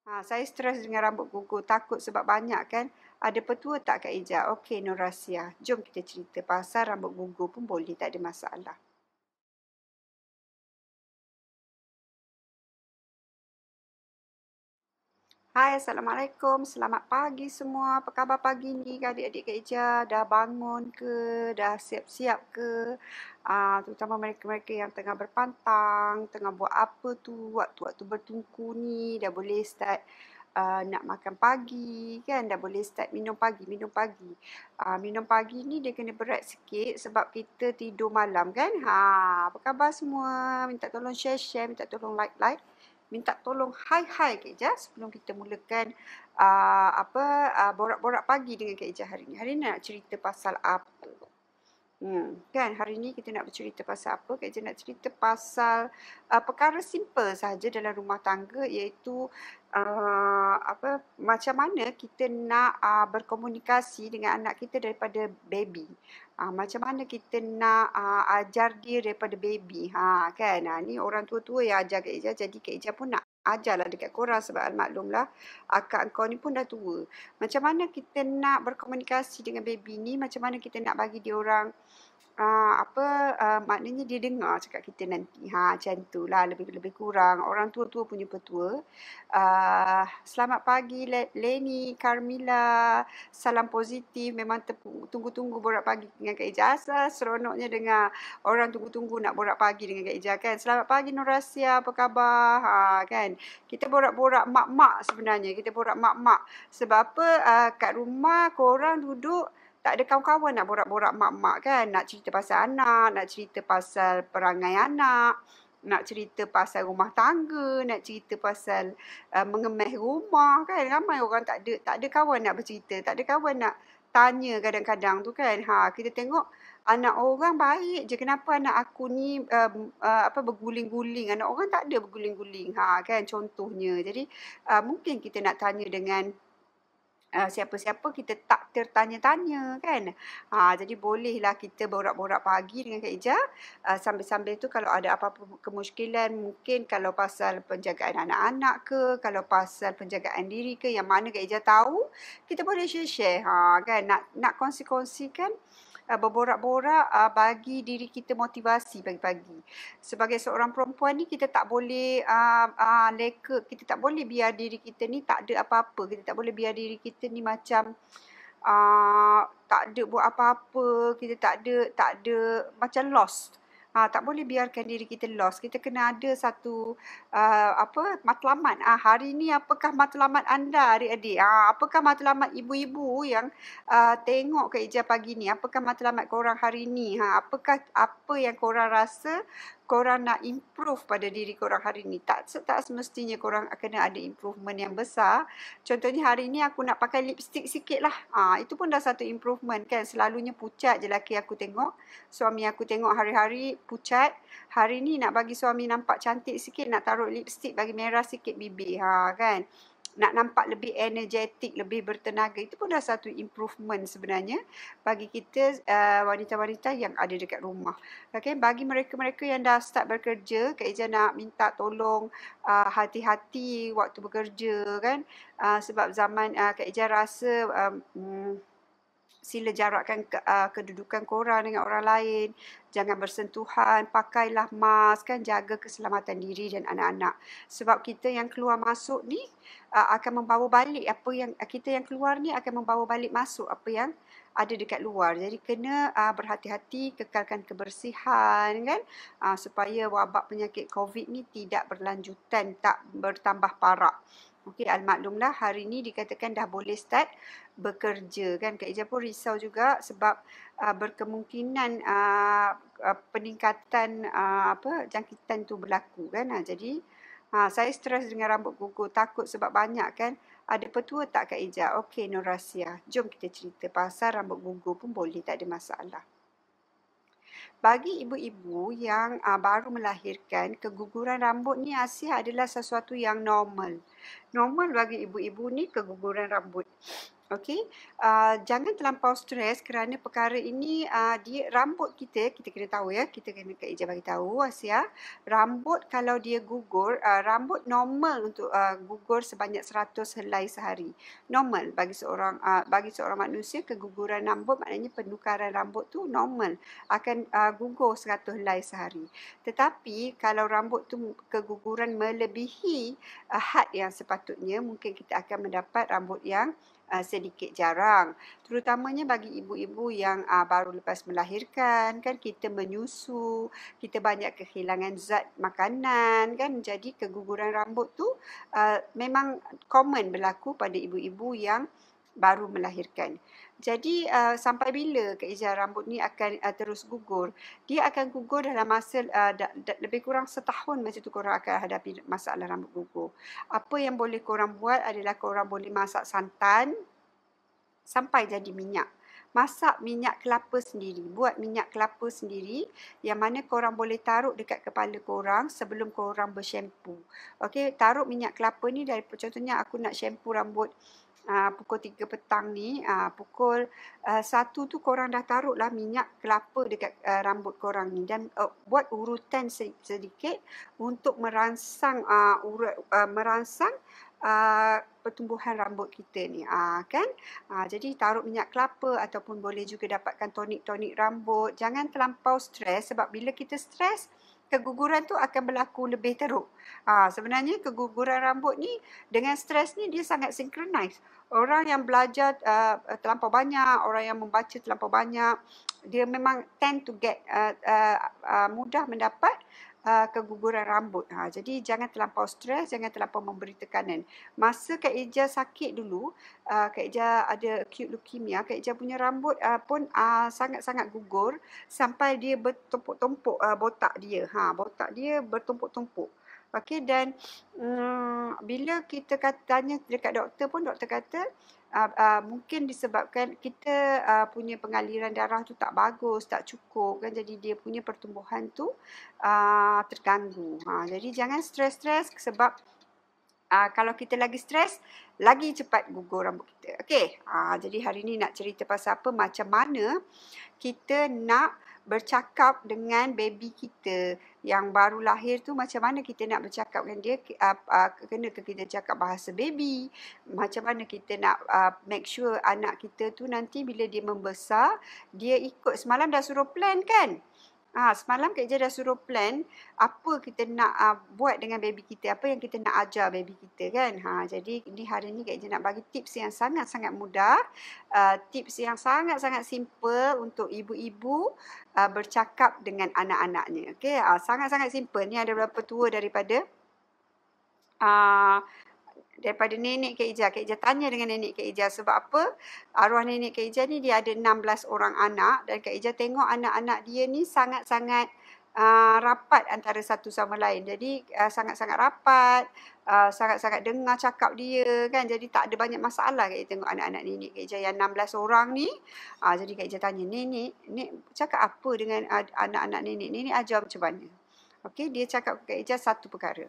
Saya stres dengan rambut gugur, takut sebab banyak kan. Ada petua tak Kak Ija? Okey Nur Rahsia, jom kita cerita pasal rambut gugur pun boleh, tak ada masalah. Hai, Assalamualaikum. Selamat pagi semua. Apa khabar pagi ni adik-adik Kak Ija? Dah bangun ke? Dah siap-siap ke? Terutama mereka-mereka yang tengah berpantang, tengah buat apa tu, waktu-waktu bertungku ni, dah boleh start nak makan pagi kan, dah boleh start minum pagi, minum pagi. Minum pagi ni dia kena berat sikit sebab kita tidur malam kan. Apa khabar semua? Minta tolong share-share, minta tolong like-like. Minta tolong hai-hai Kak Ija sebelum kita mulakan borak-borak pagi dengan Kak Ija hari ni. Hari ni nak cerita pasal apa? Kan hari ni kita nak bercerita pasal apa? Kak Ija nak cerita pasal perkara simple saja dalam rumah tangga, iaitu macam mana kita nak berkomunikasi dengan anak kita daripada baby. Macam mana kita nak ajar dia daripada baby. Kan? Ni orang tua-tua yang ajar Kak Ija, jadi Kak Ija pun nak ajarlah dekat korang sebab maklumlah akak kau ni pun dah tua. Macam mana kita nak berkomunikasi dengan baby ni, macam mana kita nak bagi dia orang maknanya dia dengar cakap kita nanti. Macam tu lah lebih kurang. Orang tua-tua punya petua. Selamat pagi Leni, Carmila. Salam positif. Memang tunggu-tunggu borak pagi dengan Kak Ija. Seronoknya dengar orang tunggu-tunggu nak borak pagi dengan Kak Ija kan. Selamat pagi Nur Rahsia, apa khabar? Kan. Kita borak-borak mak-mak sebenarnya. Kita borak mak-mak. Sebab apa? Kat rumah korang duduk tak ada kawan-kawan nak borak-borak mak-mak kan. Nak cerita pasal anak, nak cerita pasal perangai anak, nak cerita pasal rumah tangga, nak cerita pasal mengemeh rumah kan. Ramai orang tak ada kawan nak bercerita, tak ada kawan nak tanya kadang-kadang tu kan. Kita tengok anak orang baik je. Kenapa anak aku ni berguling-guling? Anak orang tak ada berguling-guling. Kan contohnya. Jadi mungkin kita nak tanya dengan siapa-siapa kita tak tertanya-tanya kan. Jadi bolehlah kita borak-borak pagi dengan Kak Ija. Sambil-sambil tu kalau ada apa-apa kemusykilan, mungkin kalau pasal penjagaan anak-anak ke, kalau pasal penjagaan diri ke, yang mana Kak Ija tahu, kita boleh share-share. Kan nak kongsi-kongsikan, berborak-borak bagi diri kita motivasi pagi-pagi. Sebagai seorang perempuan ni kita tak boleh leka, kita tak boleh biar diri kita ni tak ada apa-apa. Kita tak boleh biar diri kita ni macam tak ada buat apa-apa, kita tak ada macam lost. Tak boleh biarkan diri kita lost. Kita kena ada satu matlamat. Hari ni apakah matlamat anda adik-adik? Apakah matlamat ibu-ibu yang tengok Kak Ija pagi ni? Apakah matlamat korang hari ni? Apakah apa yang korang rasa korang nak improve pada diri korang hari ni? Tak semestinya korang kena ada improvement yang besar. Contohnya hari ni aku nak pakai lipstick sikit lah. Itu pun dah satu improvement kan. Selalunya pucat je laki aku tengok. Suami aku tengok hari-hari pucat. Hari ni nak bagi suami nampak cantik sikit, nak taruh lipstick, bagi merah sikit bibir. Kan. Nak nampak lebih energetik, lebih bertenaga. Itu pun dah satu improvement sebenarnya bagi kita wanita-wanita yang ada dekat rumah. Okay, bagi mereka-mereka yang dah start bekerja, Kak Ija nak minta tolong hati-hati waktu bekerja kan. Sebab zaman Kak Ija rasa sila jarakkan kedudukan korang dengan orang lain. Jangan bersentuhan, pakailah mask kan, jaga keselamatan diri dan anak-anak. Sebab kita yang keluar masuk ni akan membawa balik apa yang kita yang keluar ni akan membawa balik masuk apa yang ada dekat luar. Jadi kena berhati-hati, kekalkan kebersihan kan, supaya wabak penyakit COVID ni tidak berlanjutan, tak bertambah parah. Okey, almaklumlah hari ni dikatakan dah boleh start bekerja kan. Kak Ija pun risau juga sebab berkemungkinan peningkatan jangkitan tu berlaku kan. Jadi saya stres dengan rambut gugur, takut sebab banyak kan. Ada petua tak Kak Ija? Okey Nur Rahsia, jom kita cerita pasal rambut gugur pun boleh, tak ada masalah. Bagi ibu-ibu yang baru melahirkan, keguguran rambut ni adalah sesuatu yang normal. Normal bagi ibu-ibu ni keguguran rambut. Okey, jangan terlampau stres kerana perkara ini dia rambut kita kena tahu ya, kita kena Kak Ija bagi tahu Asia, rambut kalau dia gugur, rambut normal untuk gugur sebanyak 100 helai sehari. Normal bagi seorang manusia keguguran rambut maknanya penukaran rambut tu normal akan gugur 100 helai sehari. Tetapi kalau rambut tu keguguran melebihi had yang sepatutnya, mungkin kita akan mendapat rambut yang sedikit jarang. Terutamanya bagi ibu-ibu yang baru lepas melahirkan, kan kita menyusu, kita banyak kehilangan zat makanan, kan. Jadi keguguran rambut tu memang common berlaku pada ibu-ibu yang baru melahirkan. Jadi sampai bila Kak Ija rambut ni akan terus gugur? Dia akan gugur dalam masa lebih kurang setahun macam tu korang akan hadapi masalah rambut gugur. Apa yang boleh korang buat adalah korang boleh masak santan sampai jadi minyak. Masak minyak kelapa sendiri. Buat minyak kelapa sendiri yang mana korang boleh taruh dekat kepala korang sebelum korang bershampoo. Okey, taruh minyak kelapa ni dari contohnya aku nak shampoo rambut pukul 3 petang ni, pukul 1 tu korang dah taruh lah minyak kelapa dekat rambut korang ni dan buat urutan sedikit untuk merangsang pertumbuhan rambut kita ni, kan. Jadi taruh minyak kelapa ataupun boleh juga dapatkan tonik-tonik rambut. Jangan terlampau stres sebab bila kita stres, keguguran tu akan berlaku lebih teruk. Sebenarnya keguguran rambut ni dengan stres ni dia sangat synchronize. Orang yang belajar terlampau banyak, orang yang membaca terlampau banyak, dia memang tend to get mudah mendapat keguguran rambut. Jadi jangan terlampau stres, jangan terlampau memberi tekanan. Masa Kak Ija sakit dulu, Kak Ija ada acute leukemia, Kak Ija punya rambut pun sangat-sangat gugur sampai dia bertumpuk-tumpuk botak dia. Botak dia bertumpuk-tumpuk. Okey, dan bila kita tanya dekat doktor pun, doktor kata mungkin disebabkan kita punya pengaliran darah tu tak bagus, tak cukup kan, jadi dia punya pertumbuhan tu terganggu. Jadi jangan stres-stres sebab kalau kita lagi stres, lagi cepat gugur rambut kita. Okey, jadi hari ni nak cerita pasal apa, macam mana kita nak bercakap dengan baby kita yang baru lahir tu, macam mana kita nak bercakap dengan dia, kena ke kita cakap bahasa baby, macam mana kita nak make sure anak kita tu nanti bila dia membesar, dia ikut. Semalam dah suruh plan kan? Semalam Kak Ija dah suruh plan apa kita nak buat dengan baby kita, apa yang kita nak ajar baby kita kan. Jadi hari ni Kak Ija nak bagi tips yang sangat-sangat mudah, tips yang sangat-sangat simple untuk ibu-ibu bercakap dengan anak-anaknya. Okey, sangat-sangat simple. Ni ada berapa tua daripada nenek Kak Ija. Kak Ija tanya dengan nenek Kak Ija sebab apa? Arwah nenek Kak Ija ni dia ada 16 orang anak dan Kak Ija tengok anak-anak dia ni sangat-sangat rapat antara satu sama lain. Jadi sangat-sangat rapat, sangat-sangat dengar cakap dia kan. Jadi tak ada banyak masalah Kak Ija tengok anak-anak nenek Kak Ija yang 16 orang ni. Jadi Kak Ija tanya, "Nenek cakap apa dengan anak-anak nenek? Nenek ajar macam mana?" Okey, dia cakap Kak Ija satu perkara.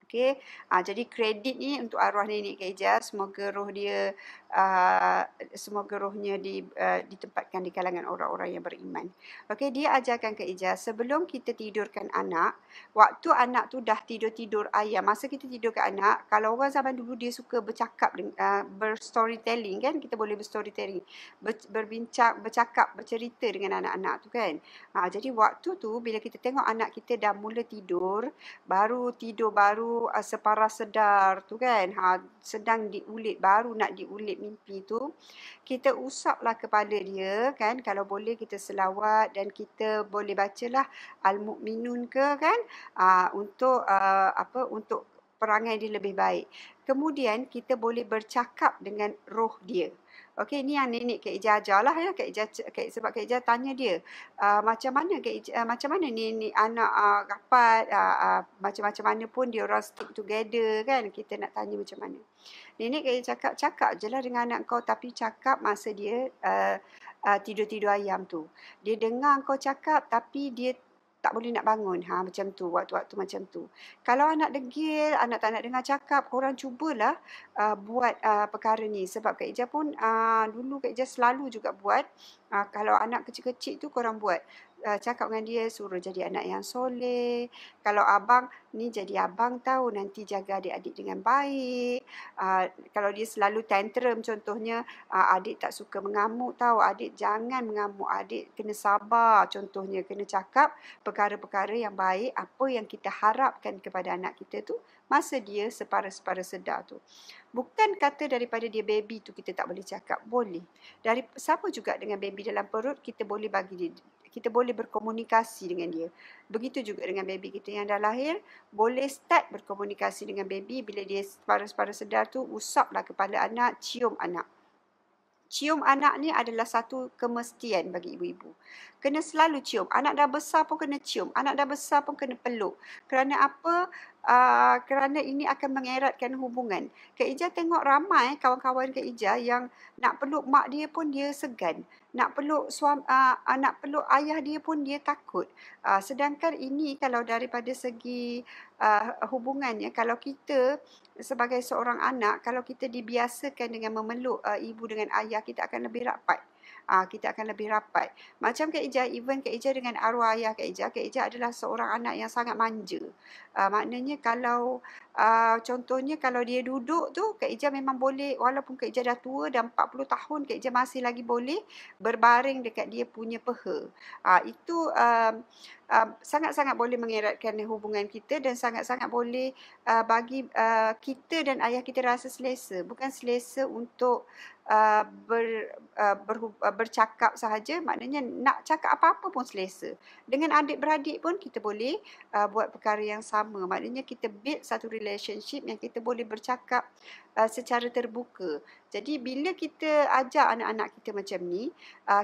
Okey, jadi kredit ni untuk arwah nenek Kak Ija, semoga semoga rohnya ditempatkan di kalangan orang-orang yang beriman. Okey, dia ajarkan Kak Ija, sebelum kita tidurkan anak, waktu anak tu dah tidur-tidur ayam, masa kita tidurkan anak, kalau orang zaman dulu dia suka bercakap, berstorytelling kan, kita boleh berstorytelling, berbincang, bercakap, bercerita dengan anak-anak tu kan. Jadi waktu tu bila kita tengok anak kita dah mula tidur, baru separas sedar tu kan, sedang diulit, baru nak diulit mimpi tu, kita usaplah kepala dia kan, kalau boleh kita selawat dan kita boleh bacalah Al-Mu'minun ke kan, untuk untuk perangai dia lebih baik. Kemudian kita boleh bercakap dengan roh dia. Okey, ni yang nenek Kak Ija ajar lah ya. Sebab Kak Ija tanya dia, macam mana Kak Ija, macam mana ni anak rapat, macam mana pun dia orang stick together kan. Kita nak tanya macam mana. Nenek Kak Ija cakap je lah dengan anak kau, tapi cakap masa dia tidur-tidur ayam tu. Dia dengar kau cakap tapi dia tak boleh nak bangun. Macam tu, waktu-waktu macam tu. Kalau anak degil, anak tak nak dengar cakap, korang cubalah buat perkara ni. Sebab Kak Ija pun dulu Kak Ija selalu juga buat. Kalau anak kecil-kecil tu korang buat. Cakap dengan dia, suruh jadi anak yang soleh. Kalau abang ni jadi abang tahu nanti jaga adik-adik dengan baik. Kalau dia selalu tantrum contohnya, adik tak suka mengamuk tahu, adik jangan mengamuk, adik kena sabar contohnya, kena cakap perkara-perkara yang baik, apa yang kita harapkan kepada anak kita tu masa dia separa-separa sedar tu. Bukan kata daripada dia baby tu kita tak boleh cakap, boleh. Dari sama juga dengan baby dalam perut, kita boleh bagi dia, kita boleh berkomunikasi dengan dia. Begitu juga dengan baby kita yang dah lahir, boleh start berkomunikasi dengan baby bila dia separa-separa sedar tu, usaplah kepala anak, cium anak. Cium anak ni adalah satu kemestian bagi ibu-ibu. Kena selalu cium. Anak dah besar pun kena cium. Anak dah besar pun kena peluk. Kerana apa? Kerana ini akan mengeratkan hubungan. Kak Ija tengok ramai kawan-kawan Kak Ija yang nak peluk mak dia pun dia segan. Nak peluk nak peluk ayah dia pun dia takut. Sedangkan ini kalau daripada segi hubungannya, kalau kita sebagai seorang anak, kalau kita dibiasakan dengan memeluk ibu dengan ayah, kita akan lebih rapat. Kita akan lebih rapat. Macam Kak Ija, even Kak Ija dengan arwah ayah Kak Ija adalah seorang anak yang sangat manja. Maknanya kalau contohnya kalau dia duduk tu, Kak Ija memang boleh, walaupun Kak Ija dah tua, dah 40 tahun, Kak Ija masih lagi boleh berbaring dekat dia punya peha. Itu sangat-sangat boleh mengeratkan hubungan kita dan sangat-sangat boleh bagi kita dan ayah kita rasa selesa. Bukan selesa untuk bercakap sahaja, maknanya nak cakap apa-apa pun selesa. Dengan adik-beradik pun kita boleh buat perkara yang sama. Maknanya kita build satu relationship yang kita boleh bercakap secara terbuka. Jadi bila kita ajak anak-anak kita macam ni,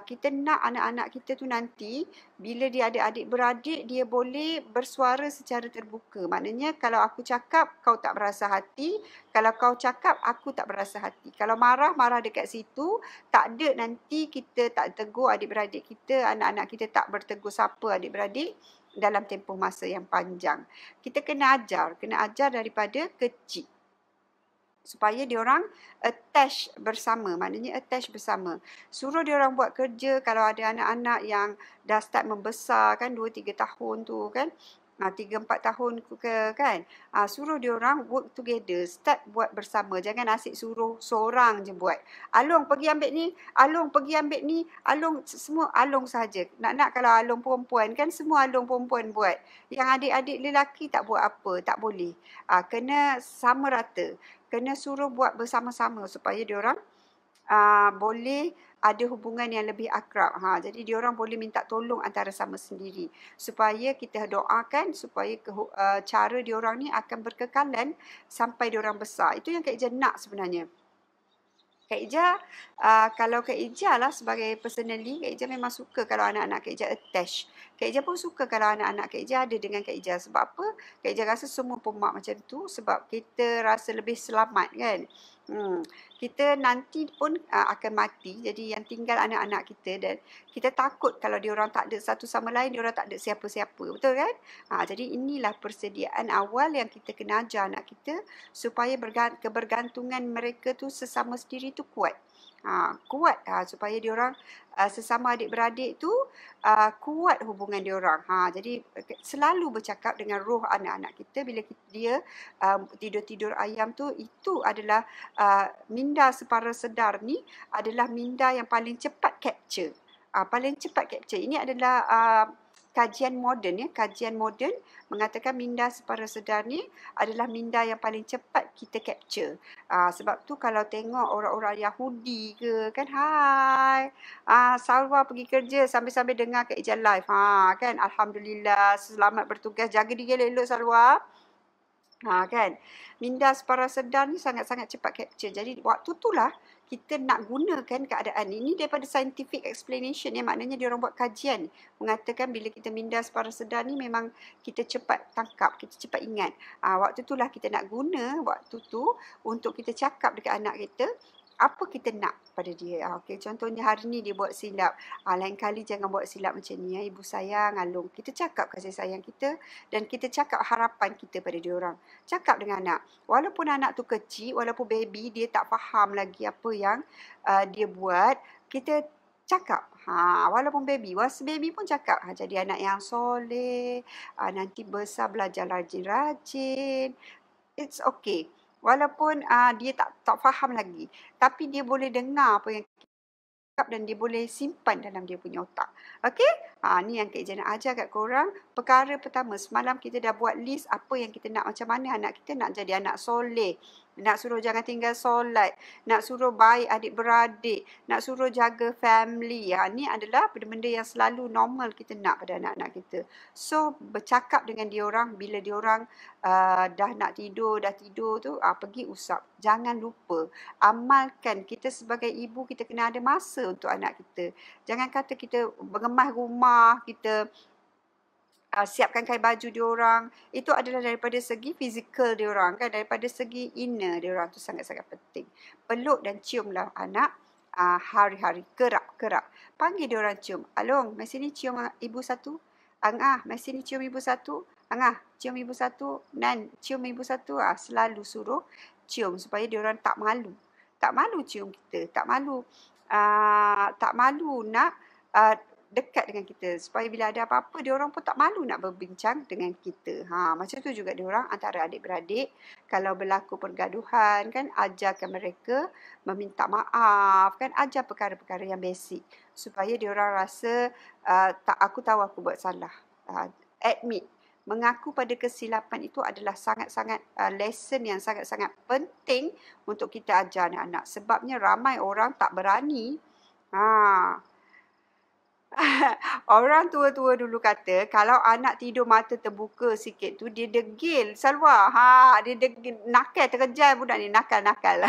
kita nak anak-anak kita tu nanti bila dia ada adik-beradik, dia boleh bersuara secara terbuka. Maknanya kalau aku cakap, kau tak berasa hati. Kalau kau cakap, aku tak berasa hati. Kalau marah, marah dekat situ. Tak ada nanti kita tak tegur adik-beradik kita, anak-anak kita tak bertegur siapa adik-beradik dalam tempoh masa yang panjang. Kita kena ajar daripada kecil. Supaya diorang attach bersama, maknanya attach bersama. Suruh diorang buat kerja kalau ada anak-anak yang dah start membesar kan, 2-3 tahun tu kan, 3-4 tahun ke kan, suruh diorang work together, start buat bersama. Jangan asyik suruh seorang je buat. Along pergi ambil ni, Along pergi ambil ni, Along semua Along saja. Nak kalau Along perempuan kan semua Along perempuan buat. Yang adik-adik lelaki tak buat apa, tak boleh. Kena sama rata. Kena suruh buat bersama-sama supaya diorang boleh ada hubungan yang lebih akrab. Jadi diorang boleh minta tolong antara sama sendiri. Supaya kita doakan supaya cara diorang ni akan berkekalan sampai diorang besar. Itu yang Kak Ija nak sebenarnya. Kak Ija, kalau Kak Ija lah sebagai personally, Kak Ija memang suka kalau anak-anak Kak Ija attach. Kak Ija pun suka kalau anak-anak Kak Ija ada dengan Kak Ija. Sebab apa? Kak Ija rasa semua pemak macam tu sebab kita rasa lebih selamat kan. Kita nanti pun akan mati. Jadi yang tinggal anak-anak kita dan kita takut kalau diorang tak ada satu sama lain, diorang tak ada siapa-siapa. Betul kan? Jadi inilah persediaan awal yang kita kena ajar anak kita supaya kebergantungan mereka tu sesama sendiri tu kuat. Kuat supaya diorang sesama adik-beradik tu kuat hubungan diorang. Jadi selalu bercakap dengan roh anak-anak kita bila dia tidur-tidur ayam tu, itu adalah minda separa sedar ni adalah minda yang paling cepat capture. Paling cepat capture. Ini adalah kajian moden ya, kajian moden mengatakan minda separa sedar ni adalah minda yang paling cepat kita capture. Sebab tu kalau tengok orang-orang Yahudi ke kan, hai, Salwa pergi kerja sambil-sambil dengar Kak Ija live. Kan, alhamdulillah, selamat bertugas, jaga diri elok-elok Salwa. Kan, minda separa sedar ni sangat-sangat cepat capture. Jadi waktu itulah kita nak gunakan keadaan ini daripada scientific explanation yang maknanya dia orang buat kajian mengatakan bila kita minda separa sedar ni memang kita cepat tangkap, kita cepat ingat. Waktu itulah kita nak guna waktu tu untuk kita cakap dekat anak kita apa kita nak pada dia. Okey, contohnya hari ni dia buat silap. Lain kali jangan buat silap macam ni. Ibu sayang, Alung. Kita cakap kasih sayang kita dan kita cakap harapan kita pada dia orang. Cakap dengan anak. Walaupun anak tu kecil, walaupun baby, dia tak faham lagi apa yang dia buat, kita cakap. Walaupun baby, whilst baby pun cakap. Jadi anak yang soleh, nanti besar belajar rajin-rajin. It's okay. Walaupun dia tak faham lagi, tapi dia boleh dengar apa yang cakap dan dia boleh simpan dalam dia punya otak. Okey? Ni yang Kak Ija nak ajar kat korang. Perkara pertama, semalam kita dah buat list apa yang kita nak, macam mana anak kita nak jadi anak soleh. Nak suruh jangan tinggal solat. Nak suruh baik adik-beradik. Nak suruh jaga family. Ni adalah benda-benda yang selalu normal kita nak pada anak-anak kita. So, bercakap dengan diorang bila diorang dah nak tidur, dah tidur tu, pergi usap. Jangan lupa, amalkan. Kita sebagai ibu, kita kena ada masa untuk anak kita. Jangan kata kita mengemas rumah, kita siapkan kain baju diorang. Itu adalah daripada segi fizikal diorang kan, daripada segi inner diorang tu sangat-sangat penting. Peluk dan ciumlah anak hari-hari, kerap-kerap. Panggil diorang cium. Along, mai sini cium ibu satu. Mai sini cium ibu satu. Cium ibu satu. Nan, cium ibu satu. Selalu suruh cium supaya diorang tak malu. Tak malu cium kita, tak malu nak dekat dengan kita, supaya bila ada apa-apa diorang pun tak malu nak berbincang dengan kita. Macam tu juga diorang antara adik-beradik, kalau berlaku pergaduhan kan, ajarkan mereka meminta maaf kan, ajar perkara-perkara yang basic supaya diorang rasa aku tahu aku buat salah. Admit, mengaku pada kesilapan itu adalah sangat-sangat lesson yang sangat-sangat penting untuk kita ajar anak-anak. Sebabnya ramai orang tak berani. Orang tua-tua dulu kata, kalau anak tidur mata terbuka sikit tu, dia degil, Salwa. Dia degil, nakal, terkejar budak ni, nakal-nakal.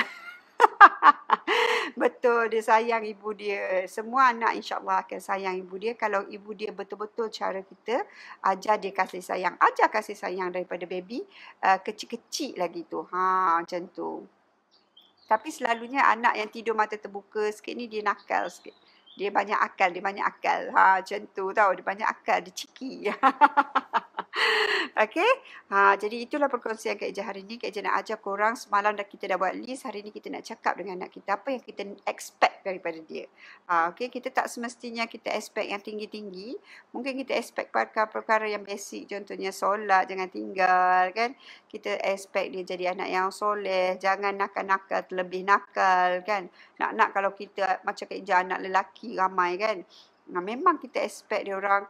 Betul, dia sayang ibu dia. Semua anak insya-Allah akan sayang ibu dia kalau ibu dia betul-betul cara kita ajar dia kasih sayang. Ajar kasih sayang daripada baby kecil-kecil lagi tu. Macam tu. Tapi selalunya anak yang tidur mata terbuka sikit ni dia nakal sikit. Dia banyak akal. Macam tu tau. Dia banyak akal, dia cheeky. Okey. Jadi itulah perkongsian Kak Ija hari ni. Kak Ija nak ajar korang, semalam kita dah buat list. Hari ni kita nak cakap dengan anak kita apa yang kita expect daripada dia. Okey, kita tak semestinya kita expect yang tinggi-tinggi. Mungkin kita expect perkara-perkara yang basic. Contohnya solat, jangan tinggal kan. Kita expect dia jadi anak yang soleh. Jangan nakal-nakal, terlebih nakal kan. Nak kalau kita macam Kak Ija anak lelaki ramai kan. Memang kita expect dia orang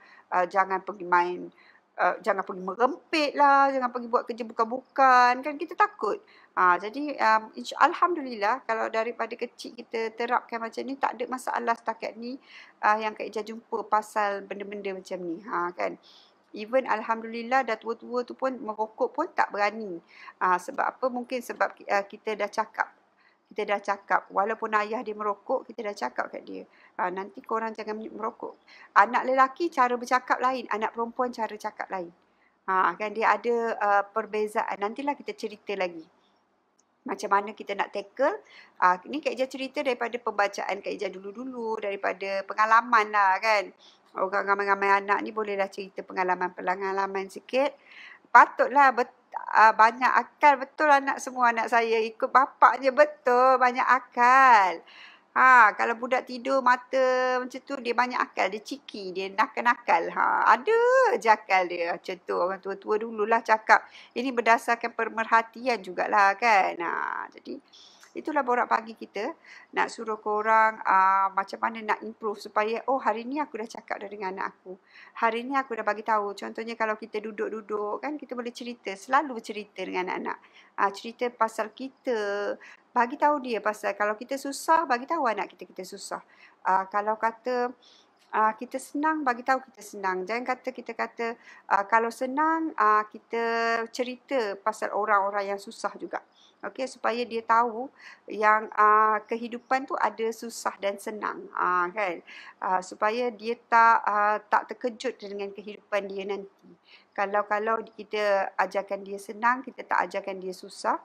jangan pergi main. Jangan pergi merempit lah, jangan pergi buat kerja bukan-bukan, kan kita takut. Jadi Alhamdulillah kalau daripada kecil kita terapkan macam ni, tak ada masalah setakat ni yang Kak Ija jumpa pasal benda-benda macam ni. Kan. Even Alhamdulillah dah tua-tua tu pun merokok pun tak berani. Sebab apa? Mungkin sebab kita dah cakap. Walaupun ayah dia merokok, kita dah cakap kat dia. Nanti korang jangan merokok. Anak lelaki cara bercakap lain, anak perempuan cara cakap lain. Kan dia ada perbezaan. Nantilah kita cerita lagi. Macam mana kita nak tackle. Ni Kak Ija cerita daripada pembacaan Kak Ija dulu-dulu, daripada pengalaman lah kan. Orang ramai-ramai anak ni bolehlah cerita pengalaman sikit. Patutlah banyak akal betul anak semua anak saya. Ikut bapak je betul, banyak akal. Kalau budak tidur mata macam tu, dia banyak akal, dia cheeky, dia nakal-nakal. Ada je akal dia. Macam tu orang tua-tua dululah cakap. Ini berdasarkan pemerhatian jugalah kan. Jadi itulah borak pagi kita. Nak suruh korang macam mana nak improve supaya, hari ni aku dah cakap dah dengan anak aku. Hari ni aku dah bagi tahu. Contohnya kalau kita duduk-duduk kan, kita boleh cerita. Selalu bercerita dengan anak. Cerita pasal kita. Bagi tahu dia pasal kalau kita susah, bagi tahu anak kita susah. Kalau kata kita senang, bagi tahu kita senang. Jangan kita kata kalau senang, kita cerita pasal orang-orang yang susah juga. Okey, supaya dia tahu yang kehidupan tu ada susah dan senang. Kan? Supaya dia tak terkejut dengan kehidupan dia nanti. Kalau kita ajarkan dia senang, kita tak ajarkan dia susah,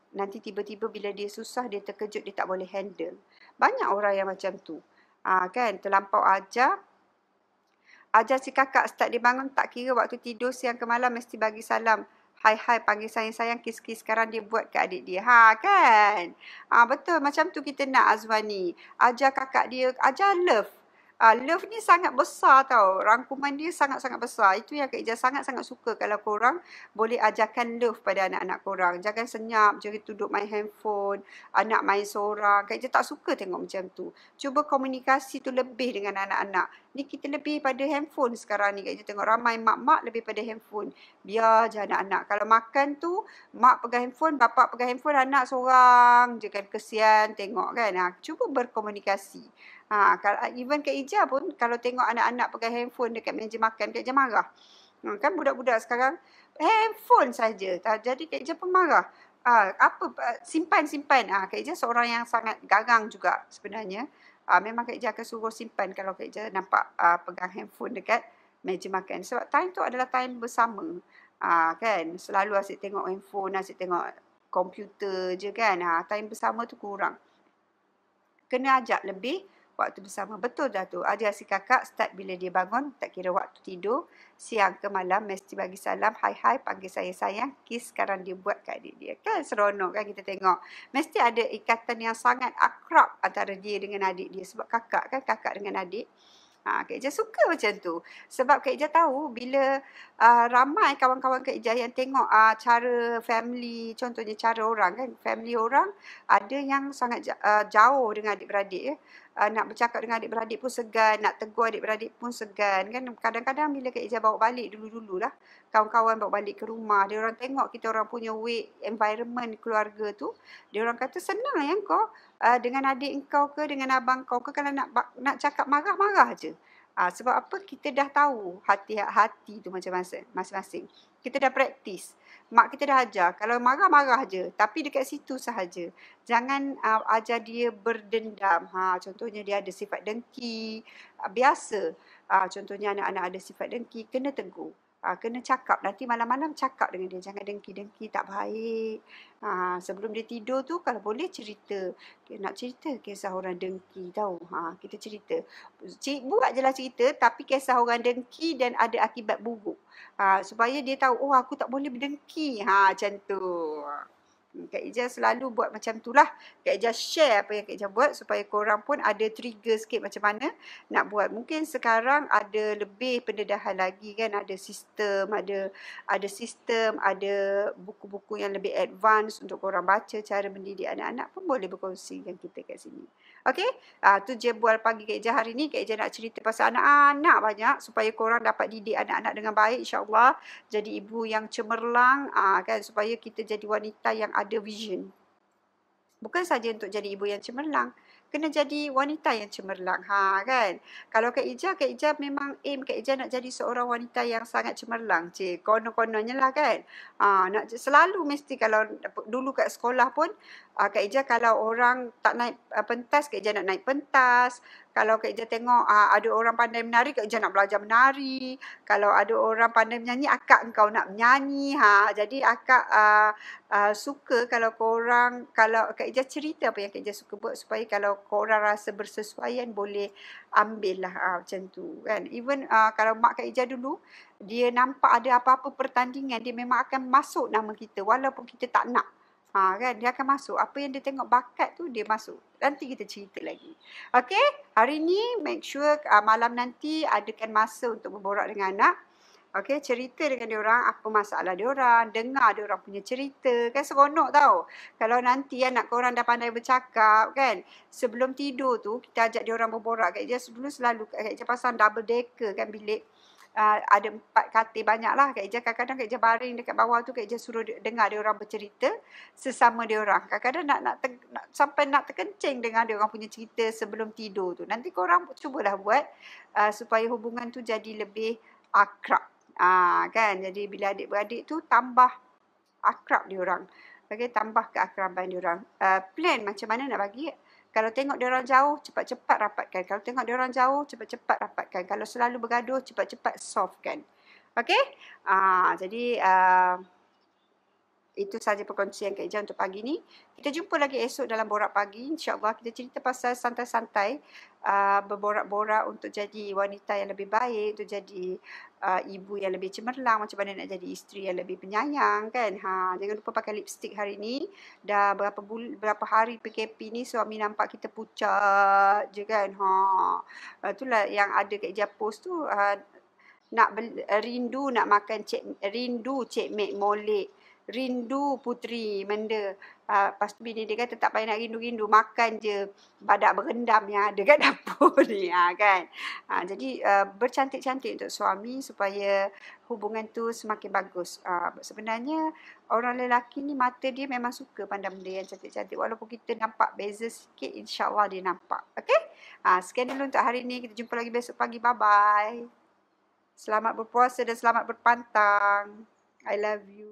Nanti tiba-tiba bila dia susah, dia terkejut, dia tak boleh handle. Banyak orang yang macam tu. Kan, terlampau ajar si kakak start dia bangun, tak kira waktu tidur siang ke malam mesti bagi salam. Hai panggil sayang-sayang, kiss-kiss. Sekarang dia buat ke adik dia. Kan? Betul, macam tu kita nak Azwani. Ajar kakak dia, ajar love. Love ni sangat besar tau. Rangkuman dia sangat-sangat besar. Itu yang Kak Ijah sangat-sangat suka kalau korang boleh ajarkan love pada anak-anak korang. Jangan senyap, jangan duduk main handphone, anak main seorang. Kak Ijah tak suka tengok macam tu. Cuba komunikasi tu lebih dengan anak-anak. Ni kita lebih pada handphone sekarang ni. Kak Ijah tengok ramai mak-mak lebih pada handphone. Biar je anak-anak. Kalau makan tu, mak pegang handphone, bapak pegang handphone, anak seorang je kan. Kesian tengok kan. Cuba berkomunikasi. Even Kak Ijah pun kalau tengok anak-anak pegang handphone dekat meja makan, Kak Ijah marah. Kan budak-budak sekarang handphone saja. Jadi Kak Ijah pun marah. Simpan. Kak Ijah seorang yang sangat garang juga sebenarnya. Memang Kak Ijah akan suruh simpan kalau Kak Ijah nampak pegang handphone dekat meja makan. Sebab time tu adalah time bersama. Kan, selalu asyik tengok handphone, asyik tengok komputer je kan. Time bersama tu kurang. Kena ajak lebih waktu bersama. Betul dah tu. Ajar si kakak start bila dia bangun, tak kira waktu tidur, siang ke malam, mesti bagi salam, hai, panggil sayang, kiss. Sekarang dia buat kat adik dia. Kan seronok kan kita tengok. Mesti ada ikatan yang sangat akrab antara dia dengan adik dia. Sebab kakak dengan adik. Kak Ijah suka macam tu. Sebab Kak Ijah tahu bila ramai kawan-kawan Kak Ijah yang tengok cara family, contohnya cara orang kan, family orang ada yang sangat jauh dengan adik-beradik ya. Nak bercakap dengan adik-beradik pun segan, nak tegur adik-beradik pun segan kan. Kadang-kadang bila Kak Ijah bawa balik dulu-dululah, kawan-kawan bawa balik ke rumah, dia orang tengok kita orang punya way environment keluarga tu, dia orang kata senang ya kau dengan adik engkau ke dengan abang kau ke kalau nak cakap marah-marah je. Sebab apa? Kita dah tahu hati tu macam masing-masing. Kita dah praktis. Mak kita dah ajar. Kalau marah-marah je. Tapi dekat situ sahaja. Jangan ajar dia berdendam. Contohnya dia ada sifat dengki. Biasa. Contohnya anak-anak ada sifat dengki. Kena tegur. Kena cakap. Nanti malam-malam cakap dengan dia. Jangan dengki-dengki. Tak baik. Sebelum dia tidur tu kalau boleh cerita. Nak cerita kisah orang dengki tau. Kita cerita. Buat je lah cerita tapi kisah orang dengki dan ada akibat buruk. Supaya dia tahu, aku tak boleh berdengki. Macam tu. Kak Ijah selalu buat macam itulah. Kak Ijah share apa yang Kak Ijah buat supaya korang pun ada trigger sikit macam mana nak buat. Mungkin sekarang ada lebih pendedahan lagi kan. Ada sistem, ada buku-buku yang lebih advance untuk korang baca. Cara mendidik anak-anak pun boleh berkongsi dengan kita kat sini. Okey? Tu je bual pagi Kak Ijah hari ni. Kak Ijah nak cerita pasal anak-anak banyak supaya korang dapat didik anak-anak dengan baik insya-Allah. Jadi ibu yang cemerlang kan supaya kita jadi wanita yang ada vision. Bukan saja untuk jadi ibu yang cemerlang, kena jadi wanita yang cemerlang. Kan. Kalau Kak Ijah memang aim Kak Ijah nak jadi seorang wanita yang sangat cemerlang. Konon-kononnya lah kan. Nak selalu mesti kalau dulu kat sekolah pun Kak Ijah kalau orang tak naik pentas, Kak Ijah nak naik pentas. Kalau Kak Ijah tengok ada orang pandai menari, Kak Ijah nak belajar menari. Kalau ada orang pandai menyanyi, akak engkau nak menyanyi. Jadi akak suka kalau Kak Ijah cerita apa yang Kak Ijah suka buat supaya kalau korang rasa bersesuaian boleh ambil lah macam tu kan. Even kalau mak Kak Ijah dulu, dia nampak ada apa-apa pertandingan, dia memang akan masuk nama kita walaupun kita tak nak. Kan dia akan masuk. Apa yang dia tengok bakat tu dia masuk. Nanti kita cerita lagi. Okey, hari ni make sure malam nanti adakan masa untuk berborak dengan anak. Okey, cerita dengan diorang apa masalah diorang, dengar diorang punya cerita. Kan seronok tau. Kalau nanti anak korang dah pandai bercakap kan, sebelum tidur tu kita ajak diorang berborak. Kak Ijah dulu selalu Kak Ijah pasang double decker kan bilik. Ada 4 katil banyak lah. Kak Ijah kadang-kadang Kak Ijah baring dekat bawah tu, Kak Ijah suruh dengar dia orang bercerita sesama dia orang. Kadang-kadang sampai nak terkencing dengan dia orang punya cerita sebelum tidur tu. Nanti korang cubalah buat supaya hubungan tu jadi lebih akrab. Kan, jadi bila adik-beradik tu tambah akrab dia orang. Okay, tambah keakraban dia orang. Plan macam mana nak bagi. Kalau tengok dia orang jauh, cepat-cepat rapatkan. Kalau tengok dia orang jauh, cepat-cepat rapatkan. Kalau selalu bergaduh, cepat-cepat solvekan. Okey? Jadi Itu saja perkongsian Kak Ija untuk pagi ni. Kita jumpa lagi esok dalam Borak Pagi. InsyaAllah kita cerita pasal santai-santai. Berborak-borak untuk jadi wanita yang lebih baik. Untuk jadi ibu yang lebih cemerlang. Macam mana nak jadi isteri yang lebih penyayang kan. Jangan lupa pakai lipstick hari ni. Dah berapa hari PKP ni suami nampak kita pucat je kan. Itulah yang ada Kak Ija post tu. Rindu nak makan rindu Cik Mek Molek, rindu Putri Menda. Lepas tu bini dia kata tak payah nak rindu-rindu, makan je badak berendam yang ada kat dapur ni kan. Jadi bercantik-cantik untuk suami supaya hubungan tu semakin bagus. Sebenarnya orang lelaki ni mata dia memang suka pandang benda yang cantik-cantik. Walaupun kita nampak beza sikit, insyaAllah dia nampak. Okay? Sekian dulu untuk hari ni. Kita jumpa lagi besok pagi. Bye-bye. Selamat berpuasa dan selamat berpantang. I love you.